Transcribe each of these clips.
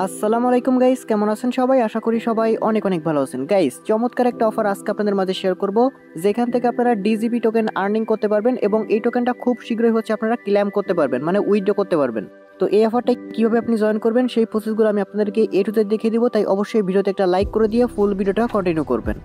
আসসালামু আলাইকুম গাইস, কেমন আছেন সবাই? আশা করি সবাই অনেক অনেক ভালো আছেন। গাইস, চমৎকার একটা অফার আজকে আপনাদের মাঝে শেয়ার করব, যেখান থেকে আপনারা ডিজিপি টোকেন আর্নিং করতে পারবেন এবং এই টোকেনটা খুব শীঘ্রই আপনারা ক্লেম করতে পারবেন, মানে উইথড্র করতে পারবেন। তো এই অফারটা কিভাবে আপনি জয়েন করবেন সেই প্রসেসগুলো আমি আপনাদেরকে এ টু জেড দেখিয়ে দিব, তাই অবশ্যই ভিডিওতে একটা লাইক করে দিয়ে ফুল ভিডিওটা কন্টিনিউ করবেন।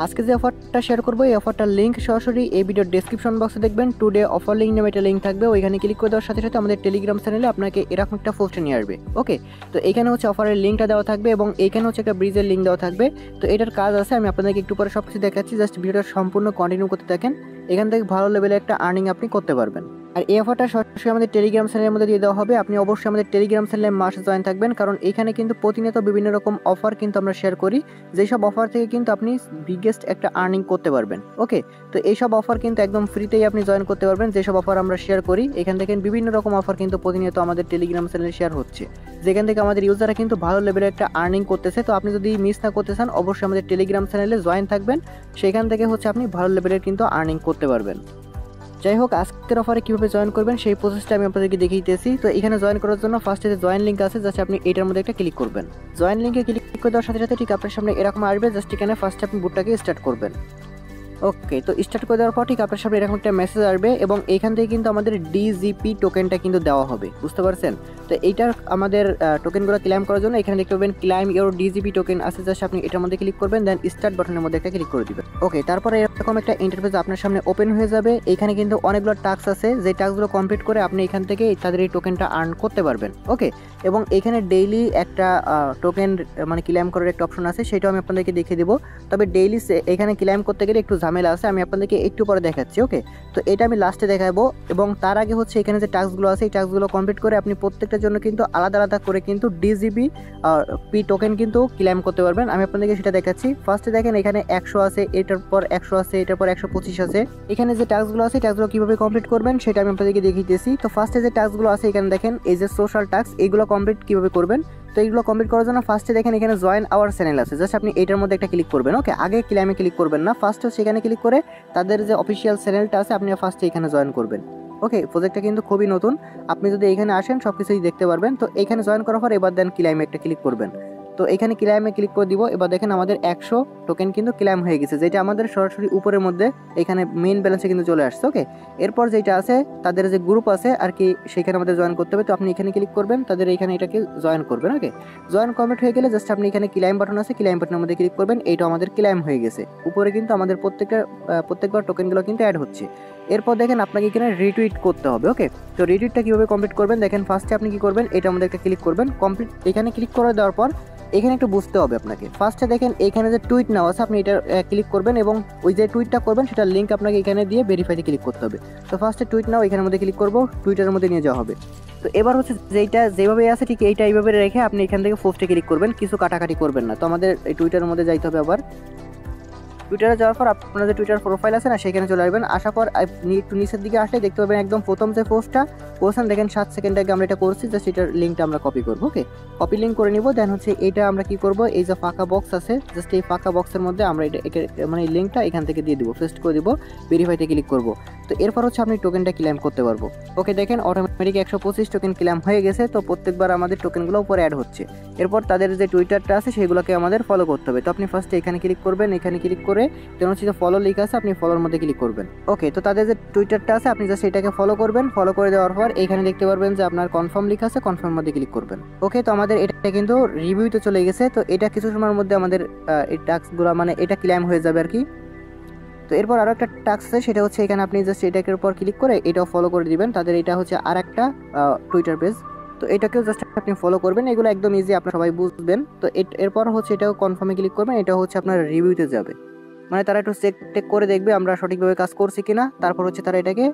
আজকে যে অফারটা শেয়ার করবো এই অফারটার লিঙ্ক সরাসরি এই ভিডিওর ডেসক্রিপশন বক্সে দেখবেন। টুডে অফার লিঙ্ক নামে একটা লিঙ্ক থাকবে, ওইখানে ক্লিক করে দেওয়ার সাথে সাথে আমাদের টেলিগ্রাম চ্যানেলে আপনাকে এরকম একটা পোস্টে নিয়ে আসবে। ওকে, তো এখানে অফারের লিঙ্কটা দেওয়া থাকবে এবং এইখানে একটা ব্রিজের লিঙ্ক দেওয়া থাকবে। তো এটার কাজ আছে, আমি আপনাদেরকে একটু পরে সব কিছু দেখাচ্ছি, জাস্ট ভিডিওটা সম্পূর্ণ কন্টিনিউ করতে থাকেন। এখান থেকে ভালো লেভেলের একটা আর্নিং আপনি করতে পারবেন। আর এই অফারটা সরাসরি আমাদের টেলিগ্রাম চ্যানেলের মধ্যে দিয়ে দেওয়া হবে। আপনি অবশ্যই আমাদের টেলিগ্রাম চ্যানেলে মাসে জয়েন থাকবেন, কারণ এখানে কিন্তু প্রতিনিয়ত বিভিন্ন রকম অফার কিন্তু আমরা শেয়ার করি, যেসব অফার থেকে কিন্তু আপনি বিগেস্ট একটা আর্নিং করতে পারবেন। ওকে, তো এইসব অফার কিন্তু একদম ফ্রিতেই আপনি জয়েন করতে পারবেন, যেসব অফার আমরা শেয়ার করি। এখান থেকে বিভিন্ন রকম অফার কিন্তু প্রতিনিয়ত আমাদের টেলিগ্রাম চ্যানেলে শেয়ার হচ্ছে, যেখান থেকে আমাদের ইউজাররা কিন্তু ভালো লেভেলের একটা আর্নিং করতেছে। তো আপনি যদি মিস না করতে চান, অবশ্যই আমাদের টেলিগ্রাম চ্যানেলে জয়েন থাকবেন, সেখান থেকে আপনি ভালো লেভেলের কিন্তু আর্নিং করতে পারবেন। যাই হোক, আজকের অফারে কীভাবে জয়েন করবেন সেই প্রসেসটা আমি আপনাদেরকে দেখিয়ে দিতেছি। তো এখানে জয়েন করার জন্য ফার্স্টে যে জয়েন লিঙ্ক আছে, জাস্ট আপনি এটার মধ্যে একটা ক্লিক করবেন। জয়েন লিঙ্কে ক্লিক করে দেওয়ার সাথে সাথে ঠিক আপনার সামনে এরকম আসবে, জাস্ট এখানে ফার্স্টে আপনি বুটটাকে স্টার্ট করবেন। ওকে, তো স্টার্ট করে দেওয়ার পর ঠিক আপনার সামনে এরকম একটা মেসেজ আসবে এবং এখান থেকে কিন্তু আমাদের ডিজিপি টোকেনটা কিন্তু দেওয়া হবে, বুঝতে পারছেন? তো এইটার আমাদের টোকেনগুলো ক্লেম করার জন্য এখানে দেখতে পাবেন ক্লাইম ইওর ডিজিপি টোকেন আছে, জাস্ট আপনি এটার মধ্যে ক্লিক করবেন, দেন স্টার্ট বাটনের মধ্যে একটা ক্লিক করে দিবেন। ওকে, তারপরে এরকম একটা ইন্টারফেস আপনার সামনে ওপেন হয়ে যাবে। এখানে কিন্তু অনেকগুলো টাস্ক আছে, যে টাস্কগুলো কমপ্লিট করে আপনি এখান থেকে তাদের এই টোকেনটা আর্ন করতে পারবেন। ওকে, এবং এখানে ডেইলি একটা টোকেন মানে ক্লেম করার একটা অপশন আছে, সেটাও আমি আপনাদেরকে দেখিয়ে দেবো। তবে ডেইলি এখানে ক্লেম করতে গেলে একটু ঝামেলা আছে, আমি আপনাদেরকে একটু পরে দেখাচ্ছি। ওকে, তো এটা আমি লাস্টে দেখাবো, এবং তার আগে এখানে যে টাস্কগুলো আছে এই টাস্কগুলো কমপ্লিট করে আপনি প্রত্যেকটার জন্য কিন্তু আলাদা আলাদা করে কিন্তু ডিজিবি পি টোকেন কিন্তু ক্লেম করতে পারবেন। আমি আপনাদেরকে সেটা দেখাচ্ছি। ফার্স্টে দেখেন এখানে 100 আছে, এটার পর 100 আছে, এটার পর 125 আছে। এখানে যে টাস্কগুলো আছে টাস্কগুলো কিভাবে কমপ্লিট করবেন সেটা আমি আপনাদেরকে দেখিয়েছি। তো ফার্স্টে যে টাস্কগুলো আছে এখানে দেখেন এই যে সোশ্যাল টাস্ক, এইগুলো কমপ্লিট কিভাবে করবেন। তো এইগুলো কমপ্লিট করার জন্য ফার্স্টে দেখেন এখানে জয়েন আওয়ার চ্যানেল আছে, জাস্ট আপনি এটার মধ্যে একটা ক্লিক করবেন। ওকে, আগে ক্লেমে ক্লিক করবেন না, ফার্স্টে সেখানে ক্লিক করে তাদের যে অফিসিয়াল চ্যানেলটা আছে আপনি ফার্স্টে এখানে জয়েন করবেন। ওকে, প্রজেক্টটা কিন্তু খুবই নতুন, আপনি যদি এখানে আসেন সব কিছুই দেখতে পারবেন। তো এখানে জয়েন করার পর এবার দেন ক্লেমে একটা ক্লিক করবেন। তো এখানে ক্লেমে ক্লিক করে দিব। এবার দেখেন আমাদের 100 টোকেন কিন্তু ক্লেম হয়ে গেছে, যেটা আমাদের সরাসরি উপরের মধ্যে এখানে মেইন ব্যালেন্সে কিন্তু চলে আসছে। ওকে, এরপর যেটা আছে তাদের যে গ্রুপ আছে আর কি, সেখানে আমাদের জয়েন করতে হবে। তো আপনি এখানে ক্লিক করবেন, তাদের এখানে এটাকে জয়েন করবেন। ওকে, জয়েন কমপ্লিট হয়ে গেলে জাস্ট আপনি এখানে ক্লেম বাটন আছে, ক্লেম বাটনের মধ্যে ক্লিক করবেন। এইটা আমাদের ক্লেম হয়ে গেছে, উপরে কিন্তু আমাদের প্রত্যেকবার টোকেনগুলো কিন্তু অ্যাড হচ্ছে। এরপর দেখেন আপনাকে এখানে রিটুইট করতে হবে। ওকে, তো রিটুইটটা কীভাবে কমপ্লিট করবেন দেখেন, ফার্স্টে আপনি কী করবেন, এটা আমাদের একটা ক্লিক করবেন। কমপ্লিট এখানে ক্লিক করে দেওয়ার পর এখানে একটু বুঝতে হবে আপনাকে। ফার্স্টে দেখেন এখানে যে টুইট নাও আছে, আপনি এটা ক্লিক করবেন এবং ওই যে টুইটটা করবেন সেটার লিঙ্ক আপনাকে এখানে দিয়ে ভেরিফাইতে ক্লিক করতে হবে। তো ফার্স্টে টুইট নাও এখানের মধ্যে ক্লিক করবো, টুইটারের মধ্যে নিয়ে যাওয়া হবে। তো এবার যেটা যেভাবে আছে ঠিক এইভাবে রেখে আপনি এখান থেকে পোস্টে ক্লিক করবেন, কিছু কাটাকাটি করবেন না। তো আমাদের এই টুইটারের মধ্যে যাইতে হবে। আবার টুইটারে যাওয়ার পর আপনার যে টুইটার প্রোফাইল আছে না, সেখানে চলে আসবেন। আসার পর আপনি একটু নিচের দিকে আসলে দেখতে পাবেন একদম প্রথম যে পোস্টটা করছেন, দেখেন 7 সেকেন্ড আগে আমরা এটা করছি, জাস্ট এটার লিঙ্কটা আমরা কপি করবো। ওকে, কপি লিঙ্ক করে নিব। দেন এটা আমরা কি করব, এই যে ফাঁকা বক্স আছে জাস্ট এই ফাঁকা বক্সের মধ্যে আমরা এটা মানে এই লিঙ্কটা এখান থেকে দিয়ে দিব, পেস্ট করে দিব, ভেরিফাইতে ক্লিক করব। তো এরপর আপনি টোকেনটা ক্লেম করতে পারবো। ওকে, দেখেন অটোমেটিক 125 টোকেন ক্লেম হয়ে গেছে। তো প্রত্যেকবার আমাদের টোকেনগুলো উপরে অ্যাড হচ্ছে। এরপর তাদের যে টুইটারটা আছে সেগুলোকে আমাদের ফলো করতে হবে। তো আপনি ফার্স্টে এখানে ক্লিক করবেন, এখানে ক্লিক করে যে ফলো লিঙ্ক আছে আপনি ফলোর মধ্যে ক্লিক করবেন। ওকে, তো তাদের যে টুইটারটা আছে আপনি জাস্ট এটাকে ফলো করবেন। ফলো করে দেওয়ার পর এখানে দেখতে পারবেন যে আপনার কনফার্ম লিঙ্ক আছে, কনফার্ম মধ্যে ক্লিক করবেন। ওকে, তো আমাদের এটা কিন্তু রিভিউতে চলে গেছে। তো এটা কিছু সময়ের মধ্যে আমাদের এই টাস্কগুলো মানে এটা ক্লেম হয়ে যাবে আর কি। তো এরপর আরও একটা টাস্ক আছে, সেটা এখানে আপনি জাস্ট এটার উপর ক্লিক করে এটাও ফলো করে দিবেন। তাদের এটা আর একটা টুইটার পেজ, তো এটাকেও জাস্ট আপনি ফলো করবেন। এগুলো একদম ইজি, আপনারা সবাই বুঝবেন। তো এরপর এটাও কনফার্মে ক্লিক করবেন, এটা আপনার রিভিউতে যাবে, মানে তারা একটু চেক করে দেখবে আমরা সঠিকভাবে কাজ করছি কিনা। তারপর তারা এটাকে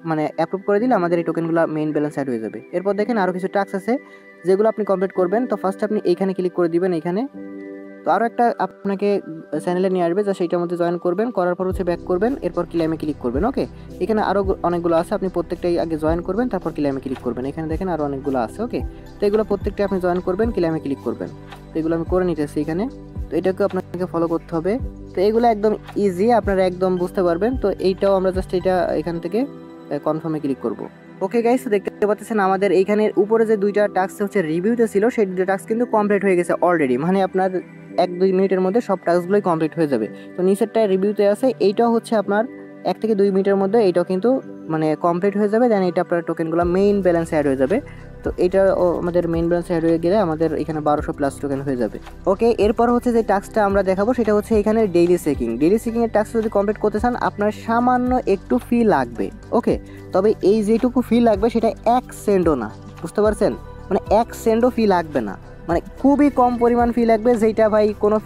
মানে অ্যাপ্রুভ করে দিলে আমাদের এই টোকেনগুলো মেইন ব্যালেন্স অ্যাড হয়ে যাবে। এরপর দেখেন আরও কিছু টাস্ক আছে যেগুলো আপনি কমপ্লিট করবেন। তো ফার্স্ট আপনি এইখানে ক্লিক করে দিবেন। এখানে তো আরও একটা আপনাকে চ্যানেলে নিয়ে আসবে, যা সেইটার মধ্যে জয়েন করবেন। করার পর ব্যাক করবেন, এরপর ক্লেমে ক্লিক করবেন। ওকে, এখানে আরও অনেকগুলো আছে, আপনি প্রত্যেকটাই আগে জয়েন করবেন, তারপর ক্লেমে ক্লিক করবেন। এখানে দেখেন আরও অনেকগুলো আছে। ওকে, তো এগুলো প্রত্যেকটাই আপনি জয়েন করবেন, ক্লেমে ক্লিক করবেন। তো এগুলো আমি করে নিতেছি এখানে। তো এটাকে আপনাকে ফলো করতে হবে। তো এগুলো একদম ইজি, আপনারা একদম বুঝতে পারবেন। তো এইটাও আমরা জাস্ট এখান থেকে কনফার্মে ক্লিক করব। ওকে গাইস, দেখতে পাচ্ছেন আমাদের এইখানে উপরে যে দুইটা টাস্ক হচ্ছে রিভিউতে ছিল, সেই দুটো টাস্ক কিন্তু কমপ্লিট হয়ে গেছে অলরেডি। মানে আপনার 1-2 মিনিটের মধ্যে সব টাস্কগুলোই কমপ্লিট হয়ে যাবে। তো নিচেরটা রিভিউতে আছে, এইটাও হচ্ছে আপনার 1 থেকে 2 মিনিটের মধ্যে এইটাও কিন্তু মানে কমপ্লিট হয়ে যাবে। দেন এটা আপনার টোকেনগুলো মেইন ব্যালেন্সে অ্যাড হয়ে যাবে। তো এটা আমাদের মেইন ব্যালেন্সে অ্যাড হয়ে গেলে আমাদের এখানে 1200+ টোকেন হয়ে যাবে। ওকে, এরপর হচ্ছে যে টাস্কটা আমরা দেখাবো সেটা হচ্ছে এখানে ডেইলি চেকিং। ডেইলি চেকিংয়ের টাস্ক যদি কমপ্লিট করতে চান আপনার সামান্য একটু ফি লাগবে। ওকে, তবে এই যেটুকু ফি লাগবে সেটা 1 সেন্টও না, বুঝতে পারছেন? মানে 1 সেন্টও ফি লাগবে না, মানে খুবই কম পরিমাণ ফি লাগবে, যেটা ভাই কোনো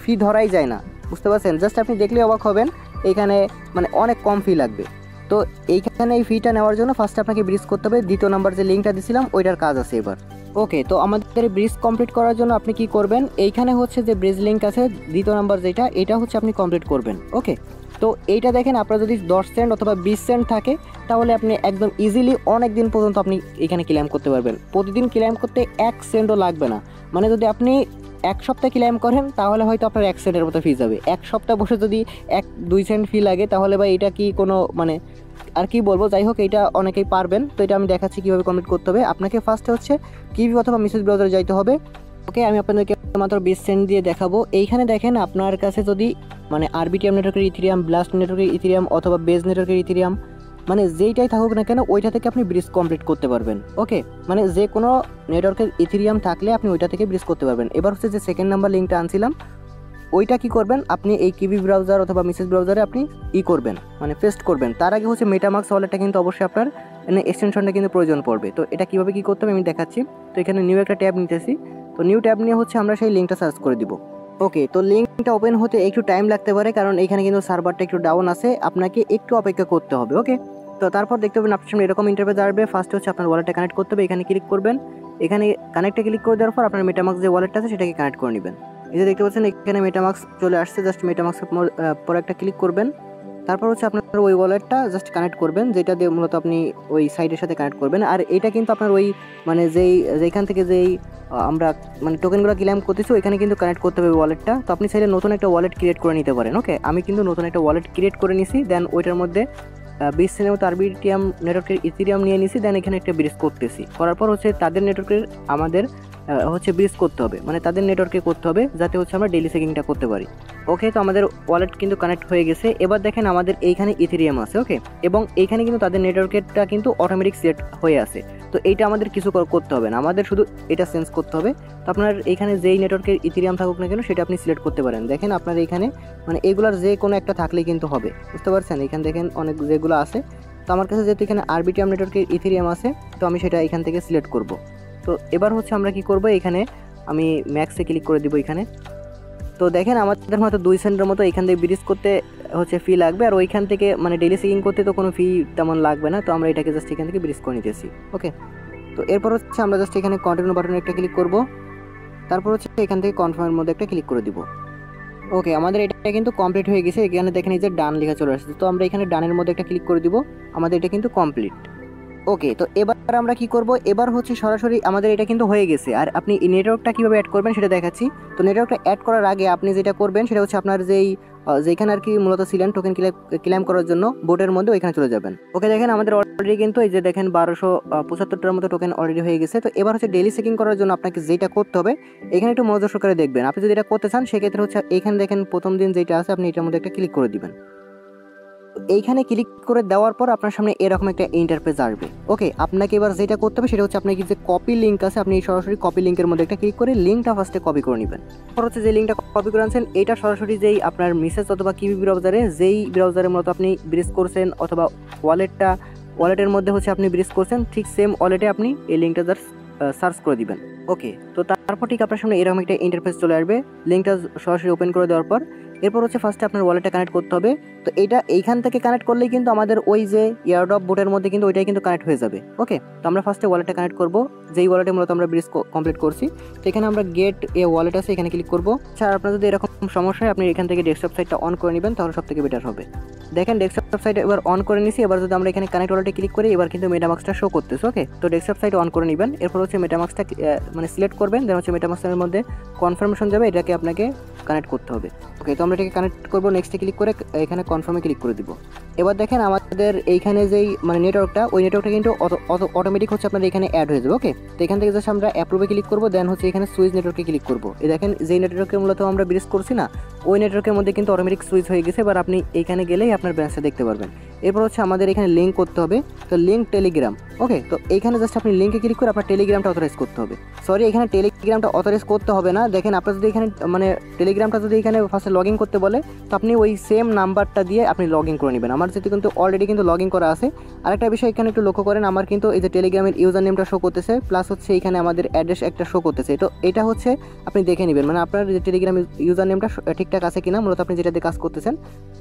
ফি ধরাই যায় না, বুঝতে পারছেন? জাস্ট আপনি দেখলে অবাক হবেন, এখানে মানে অনেক কম ফি লাগবে। তো এইখানে এই ফিটা নেওয়ার জন্য ফার্স্টে আপনাকে ব্রিজ করতে হবে। দ্বিতীয় নাম্বার যে লিঙ্কটা দিয়েছিলাম ওইটার কাজ আছে এবার। ওকে, তো আমাদের ব্রিজ কমপ্লিট করার জন্য আপনি কি করবেন, এইখানে হচ্ছে যে ব্রিজ লিঙ্ক আছে দ্বিতীয় নাম্বার যেটা, এটা হচ্ছে আপনি কমপ্লিট করবেন। ওকে, তো এইটা দেখেন আপনার যদি 10 সেন্ট অথবা 20 সেন্ট থাকে তাহলে আপনি একদম ইজিলি অনেক দিন পর্যন্ত আপনি এখানে ক্লেম করতে পারবেন। প্রতিদিন ক্লেম করতে 1 সেন্টও লাগবে না। মানে যদি আপনি 1 সপ্তাহ ক্লেম করেন তাহলে হয়তো আপনার 1 সেন্টের মতো ফি যাবে। 1 সপ্তাহ বসে যদি 1-2 সেন্ট ফি লাগে তাহলে ভাই এটা কি কোনো মানে আর কি বলবো, যাই হোক এটা অনেকেই পারবেন। তো এটা আমি দেখাচ্ছি কীভাবে কমপ্লিট করতে হবে। আপনাকে ফার্স্টে হচ্ছে কিভি অথবা মেসেজ ব্রাউজারে যাইতে হবে। ওকে, আমি আপনাদেরকে মাত্র 20 সেন্ট দিয়ে দেখাবো। এইখানে দেখেন আপনার কাছে যদি মানে আরবিটিএম নেটওয়ার্কের ইথেরিয়াম, ব্লাস্ট নেটওয়ার্কের ইথেরিয়াম অথবা বেজ নেটওয়ার্কের ইথেরিয়াম মানে যেইটাই থাকুক না কেন ওইটা থেকে আপনি ব্রিজ কমপ্লিট করতে পারবেন। ওকে, মানে যে কোনো নেটওয়ার্কের ইথেরিয়াম থাকলে আপনি ওইটা থেকে ব্রিজ করতে পারবেন। এবার হচ্ছে যে সেকেন্ড নাম্বার লিঙ্কটা আনছিলাম ওইটা কি করবেন, আপনি এই কিভি ব্রাউজার অথবা মেসেজ ব্রাউজারে আপনি করবেন মানে পেস্ট করবেন। তার আগে হচ্ছে মেটামাস্ক ওয়ালেটটা কিন্তু অবশ্যই আপনার মানে এক্সটেনশনটা কিন্তু প্রয়োজন পড়বে। তো এটা কীভাবে কী করতে হবে আমি দেখাচ্ছি। তো এখানে নিউ একটা ট্যাব নিতেছি। তো নিউ ট্যাব নিয়ে হচ্ছে আমরা সেই লিঙ্কটা সার্চ করে দিব। ওকে, তো লিঙ্কটা ওপেন হতে একটু টাইম লাগতে পারে কারণ এখানে কিন্তু সার্ভারটা একটু ডাউন আছে, আপনাকে একটু অপেক্ষা করতে হবে। ওকে, তো তারপর দেখতে পাবেন আপনার সামনে এরকম ইন্টারফেস আসবে। ফার্স্ট হচ্ছে আপনার ওয়ালেটটা কানেক্ট করতে হবে, এখানে ক্লিক করবেন। এখানে কানেক্টে ক্লিক করে দেওয়ার পর আপনার মেটামাস্ক যে ওয়ালেটটা আছে সেটাকে কানেক্ট করে নেবেন। এই যে দেখতে পাচ্ছেন এখানে মেটামাস্ক চলে আসছে, জাস্ট মেটামাস্কের পর একটা ক্লিক করবেন। তারপর হচ্ছে আপনার ওই ওয়ালেটটা জাস্ট কানেক্ট করবেন, যেটা দিয়ে মূলত আপনি ওই সাইটের সাথে কানেক্ট করবেন। আর এটা কিন্তু আপনার ওই মানে যেইখান থেকে আমরা মানে টোকেনগুলো ক্লেম করতেছি ওইখানে কিন্তু কানেক্ট করতে হবে ওয়ালেটটা। তো আপনি চাইলে নতুন একটা ওয়ালেট ক্রিয়েট করে নিতে পারেন। ওকে, আমি কিন্তু নতুন একটা ওয়ালেট ক্রিয়েট করে নিছি। দেন ওইটার মধ্যে 20 সেন্টের মতো আরবিটিএম নেটওয়ার্কের ইথেরিয়াম নিয়ে নিছি। দেন এখানে একটা ব্রিজ করতেছি, করার পর হচ্ছে তাদের নেটওয়ার্কের আমাদের হচ্ছে ব্রিজ করতে হবে, মানে তাদের নেটওয়ার্কে করতে হবে যাতে হচ্ছে আমরা ডেইলি চেকিংটা করতে পারি। ওকে, তো আমাদের ওয়ালেট কিন্তু কানেক্ট হয়ে গেছে। এবার দেখেন আমাদের এইখানে ইথেরিয়াম আছে। ওকে, এবং এইখানে কিন্তু তাদের নেটওয়ার্কেরটা কিন্তু অটোমেটিক সেট হয়ে আছে। তো এইটা আমাদের কিছু করতে হবে না, আমাদের শুধু এটা চেঞ্জ করতে হবে। তো আপনার এইখানে যেই নেটওয়ার্কের ইথেরিয়াম থাকুক না কেন সেটা আপনি সিলেক্ট করতে পারেন। দেখেন আপনার এইখানে মানে এগুলার যে কোনো একটা থাকলেই কিন্তু হবে, বুঝতে পারছেন? এখানে দেখেন অনেক যেগুলো আছে। তো আমার কাছে যেহেতু এখানে আরবিটিএম নেটওয়ার্কের ইথেরিয়াম আছে তো আমি সেটা এখান থেকে সিলেক্ট করব। তো এবার হচ্ছে আমরা কি করব, এখানে আমি ম্যাক্সে ক্লিক করে দিব এখানে। তো দেখেন আমাদের হয়তো 2 সেন্টের মতো এখান থেকে ব্রিজ করতে হচ্ছে ফি লাগবে, আর ওইখান থেকে মানে ডেইলি চেকিং করতে তো কোনো ফি তেমন লাগবে না। তো আমরা এটাকে জাস্ট এখান থেকে ব্রিজ করে নিতেছি। ওকে, তো এরপর হচ্ছে আমরা জাস্ট এখানে কন্টিনিউ বাটনে একটা ক্লিক করব। তারপর হচ্ছে এখান থেকে কনফার্মের মধ্যে একটা ক্লিক করে দিব। ওকে, আমাদের এটা কিন্তু কমপ্লিট হয়ে গেছে। এখানে দেখেন এই যে ডান লেখা চলে আসছে। তো আমরা এখানে ডানের মধ্যে একটা ক্লিক করে দিব, আমাদের এটা কিন্তু কমপ্লিট। ওকে, তো এবার আমরা কি করব, এবার হচ্ছে সরাসরি আমাদের এটা কিন্তু হয়ে গেছে। আর আপনি নেটওয়ার্কটা কীভাবে অ্যাড করবেন সেটা দেখাচ্ছি। তো নেটওয়ার্কটা অ্যাড করার আগে আপনি যেটা করবেন সেটা হচ্ছে আপনার যেখানে আর কি মূলত ছিলেন টোকেন ক্লেম করার জন্য বোটের মধ্যে ওইখানে চলে যাবেন। ওকে, দেখেন আমাদের অলরেডি কিন্তু এই যে দেখেন 1275টার মতো টোকেন অলরেডি হয়ে গেছে। তো এবার হচ্ছে ডেইলি চেকিং করার জন্য আপনাকে যেটা করতে হবে এখানে একটু মনোযোগ সহকারে দেখবেন। আপনি যদি এটা করতে চান সেক্ষেত্রে হচ্ছে এখানে দেখেন প্রথম দিন যেটা আছে আপনি এটার মধ্যে একটা ক্লিক করে দিবেন। এইখানে ক্লিক করে দেওয়ার পর আপনার সামনে এরকম একটা ইন্টারফেস আসবে। ওকে, আপনাকে এবার যেটা করতে হবে সেটা হচ্ছে আপনার যে কপি লিঙ্ক আছে আপনি সরাসরি কপি লিঙ্কের মধ্যে একটা ক্লিক করে লিঙ্কটা ফার্স্টে কপি করে নেবেন। তারপর হচ্ছে যে লিঙ্কটা কপি করে আনছেন এটা সরাসরি যেই আপনার মেসেজ অথবা কিভি ব্রাউজারে যেই ব্রাউজারের মতো আপনি ব্রিজ করছেন অথবা ওয়ালেটের মধ্যে হচ্ছে আপনি ব্রিজ করছেন ঠিক সেম ওয়ালেটে আপনি এই লিঙ্কটা জাস্ট সার্চ করে দিবেন। ওকে, তো তারপর ঠিক আপনার সামনে এরকম একটা ইন্টারফেস চলে আসবে। লিঙ্কটা সরাসরি ওপেন করে দেওয়ার পর এরপর হচ্ছে ফার্স্টে আপনার ওয়ালেটটা কানেক্ট করতে হবে। তো এটা এইখান থেকে কানেক্ট করলেই কিন্তু আমাদের ওই যে এয়ারড্রপ বোটের মধ্যে কিন্তু ওইটাই কিন্তু কানেক্ট হয়ে যাবে। ওকে, তো আমরা ফার্স্টে ওয়ালেটটা কানেক্ট করব, যেই ওয়ালেটে মূলত আমরা ব্রিজ কমপ্লিট করছি। তো এখানে আমরা গেট এ ওয়ালেট আছে এখানে ক্লিক করব। আর আপনার যদি এরকম সমস্যা হয় আপনি এখান থেকে ডেস্কটপ সাইটটা অন করে নেবেন, তাহলে সব থেকে বেটার হবে। দেখেন ডেস্কটপ সাইট এবার অন করে নিছি। এবার যদি আমরা এখানে কানেক্ট ওয়ালেটে ক্লিক করি এবার কিন্তু মেটামাস্কটা শো করতেছে। ওকে, তো ডেস্কটপ সাইট অন করে নেবেন। এরপর হচ্ছে মেটামাস্কটা মানে সিলেক্ট করবেন, দেন হচ্ছে মেটামাস্কের মধ্যে কনফার্মেশন যাবে, এটাকে আপনাকে কানেক্ট করতে হবে। ওকে, তো আমরা এটাকে কানেক্ট করবো, নেক্সটে ক্লিক করে এখানে কনফার্মে ক্লিক করে দিব। এবার দেখেন আমাদের এইখানে যেই মানে নেটওয়ার্কটা, ওই নেটওয়ার্কটা কিন্তু অটোমেটিক হচ্ছে আপনার এখানে অ্যাড হয়ে যাবে। ওকে, তো এখান থেকে জাস্ট আমরা অ্যাপ্রুভে ক্লিক করবো, দেন হচ্ছে এখানে সুইচ নেটওয়ার্কে ক্লিক করবো। এই দেখেন যেই নেটওয়ার্কে মূলত আমরা ব্রিজ করছি না, ওই নেটওয়ার্কের মধ্যে কিন্তু অটোমেটিক সুইচ হয়ে গেছে। এবার আপনি এইখানে গেলেই আপনার ব্যালেন্সটা দেখতে পারবেন। এরপর হচ্ছে আমাদের এখানে লিঙ্ক করতে হবে, তো লিঙ্ক টেলিগ্রাম। ওকে, তো এইখানে জাস্ট আপনি লিঙ্কে ক্লিক করে আপনার টেলিগ্রামটা অথরাইজ করতে হবে। সরি, এখানে টেলিগ্রামটা অথরাইজ করতে হবে না। দেখেন আপনার যদি এখানে মানে টেলিগ্রামটা যদি এখানে ফার্স্টে লগ ইন করতে বলে, তো আপনি ওই সেম নাম্বারটা দিয়ে আপনি লগ ইন করে নেবেন। আমার যেহেতু কিন্তু অলরেডি কিন্তু লগ ইন করা আছে। আরেকটা বিষয় এখানে একটু লক্ষ্য করেন, আমার কিন্তু এই যে টেলিগ্রামের ইউজার নেমটা শো করতেছে, প্লাস হচ্ছে এখানে আমাদের অ্যাড্রেস একটা শো করতেছে। তো এটা হচ্ছে আপনি দেখে নেবেন, মানে আপনার যে টেলিগ্রাম ইউজার নেমটা ঠিকঠাক আছে কিনা, মূলত আপনি যেটাতে কাজ করতেছেন।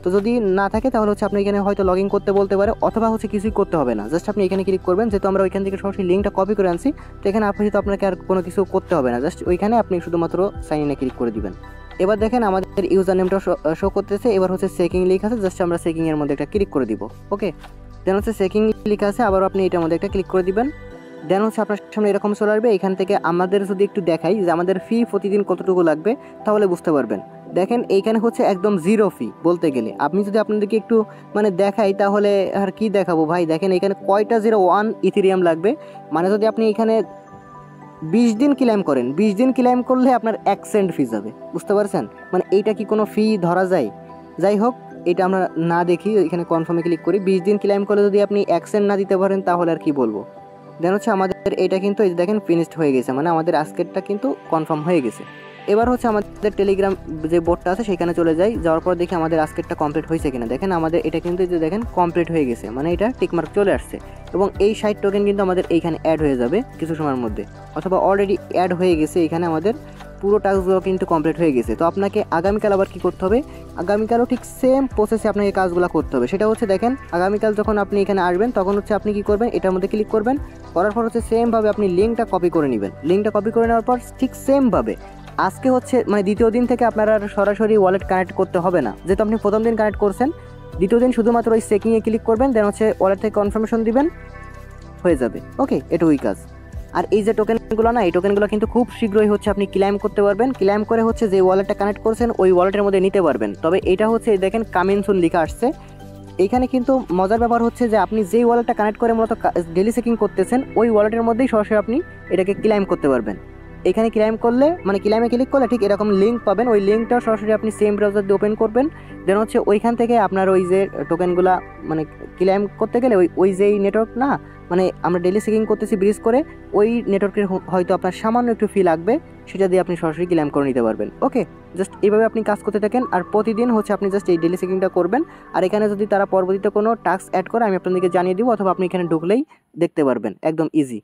তো যদি না থাকে তাহলে হচ্ছে আপনি এখানে হয়তো লগ ইন করতে বলতে পারে, অথবা হচ্ছে কিছুই করতে হবে না, জাস্ট আপনি এখানে ক্লিক করবেন। যেহেতু আমরা ওইখান থেকে সরাসরি লিঙ্কটা কপি করে আনছি, তো এখানে আপনি তো আপনাকে আর কোনো কিছু করতে হবে না, জাস্ট ওইখানে আপনি শুধুমাত্র সাইন ইনে ক্লিক করে দিবেন। এবার দেখেন আমাদের ইউজার নেমটা শো করতেছে। এবার হচ্ছে চেকিং লিখ আছে, জাস্ট আমরা চেকিং এর মধ্যে একটা ক্লিক করে দিব। ওকে, দেন হচ্ছে চেকিং লিখা আছে, আবার আপনি এটার মধ্যে একটা ক্লিক করে দিবেন। দেন হচ্ছে আপনার সামনে এরকম চলে আসবে। এখান থেকে আমাদের যদি একটু দেখাই যে আমাদের ফি প্রতিদিন কতটুকু লাগবে, তাহলে বুঝতে পারবেন। দেখেন এইখানে হচ্ছে একদম জিরো ফি বলতে গেলে। আপনি যদি আপনাদেরকে একটু মানে দেখাই, তাহলে আর কি দেখাবো ভাই। দেখেন এখানে কয়টা 01 ইথেরিয়াম লাগবে, মানে যদি আপনি এখানে 20 দিন ক্লেম করেন, 20 দিন ক্লেম করলে আপনার 1 সেন্ট ফি যাবে, বুঝতে পারছেন? মানে এইটা কি কোনো ফি ধরা যায়? যাই হোক, এটা আমরা না দেখি, এখানে কনফার্মে ক্লিক করি। 20 দিন ক্লেম করলে যদি আপনি 1 সেন্ট না দিতে পারেন, তাহলে আর কি বলবো। দেন হচ্ছে আমাদের এটা কিন্তু এই দেখেন ফিনিশড হয়ে গেছে, মানে আমাদের আজকেরটা কিন্তু কনফার্ম হয়ে গেছে। এবার হচ্ছে আমাদের টেলিগ্রাম যে বোর্ডটা আছে সেখানে চলে যাই, যাওয়ার পর দেখি আমাদের আজকেরটা কমপ্লিট হয়েছে কিনা। দেখেন আমাদের এটা কিন্তু যে দেখেন কমপ্লিট হয়ে গেছে, মানে এটা টিকমার্ক চলে আসছে। এবং এই 60 টোকেন কিন্তু আমাদের এইখানে অ্যাড হয়ে যাবে কিছু সময়ের মধ্যে, অথবা অলরেডি অ্যাড হয়ে গেছে। এখানে আমাদের পুরো টাস্কগুলো কিন্তু কমপ্লিট হয়ে গেছে। তো আপনাকে আগামীকাল আবার কী করতে হবে, আগামীকালও ঠিক সেম প্রসেসে আপনাকে কাজগুলো করতে হবে। সেটা হচ্ছে দেখেন আগামীকাল যখন আপনি এখানে আসবেন, তখন হচ্ছে আপনি কী করবেন, এটার মধ্যে ক্লিক করবেন, করার পর হচ্ছে সেমভাবে আপনি লিঙ্কটা কপি করে নেবেন। লিঙ্কটা কপি করে নেওয়ার পর ঠিক সেমভাবে আজকে হচ্ছে মানে দ্বিতীয় দিন থেকে আপনার আর সরাসরি ওয়ালেট কানেক্ট করতে হবে না, যেহেতু আপনি প্রথম দিন কানেক্ট করছেন। দ্বিতীয় দিন শুধুমাত্র ওই চেকিংয়ে ক্লিক করবেন, দেন হচ্ছে ওয়ালেট থেকে কনফার্মেশন দিবেন, হয়ে যাবে। ওকে, এটুকুই কাজ। আর এই যে টোকেনগুলো না, এই টোকেনগুলো কিন্তু খুব শীঘ্রই হচ্ছে আপনি ক্লেম করতে পারবেন। ক্লেম করে হচ্ছে যে ওয়ালেটটা কানেক্ট করছেন ওই ওয়ালেটের মধ্যে নিতে পারবেন। তবে এটা হচ্ছে দেখেন কামিং সুন লেখা আসছে। এইখানে কিন্তু মজার ব্যাপার হচ্ছে যে আপনি যেই ওয়ালেটটা কানেক্ট করে মূলত ডেলি চেকিং করতেছেন, ওই ওয়ালেটের মধ্যেই সরাসরি আপনি এটাকে ক্লেম করতে পারবেন। এখানে ক্লেম করলে মানে ক্লেমে ক্লিক করলে ঠিক এরকম লিঙ্ক পাবেন, ওই লিঙ্কটা সরাসরি আপনি সেম ব্রাউজার দিয়ে ওপেন করবেন। দেন হচ্ছে ওইখান থেকে আপনার ওই যে টোকেনগুলা মানে ক্লেম করতে গেলে ওই যেই নেটওয়ার্ক না, মানে আমরা ডেলি চেকিং করতেছি ব্রিজ করে, ওই নেটওয়ার্কের হয়তো আপনার সামান্য একটু ফি লাগবে, সেটা দিয়ে আপনি সরাসরি ক্লেম করে নিতে পারবেন। ওকে, জাস্ট এইভাবে আপনি কাজ করতে থাকেন, আর প্রতিদিন হচ্ছে আপনি জাস্ট এই ডেলি চেকিংটা করবেন। আর এখানে যদি তারা পরবর্তীতে কোনো টাস্ক অ্যাড করে, আমি আপনাদেরকে জানিয়ে দিব, অথবা আপনি এখানে ঢুকলেই দেখতে পারবেন, একদম ইজি।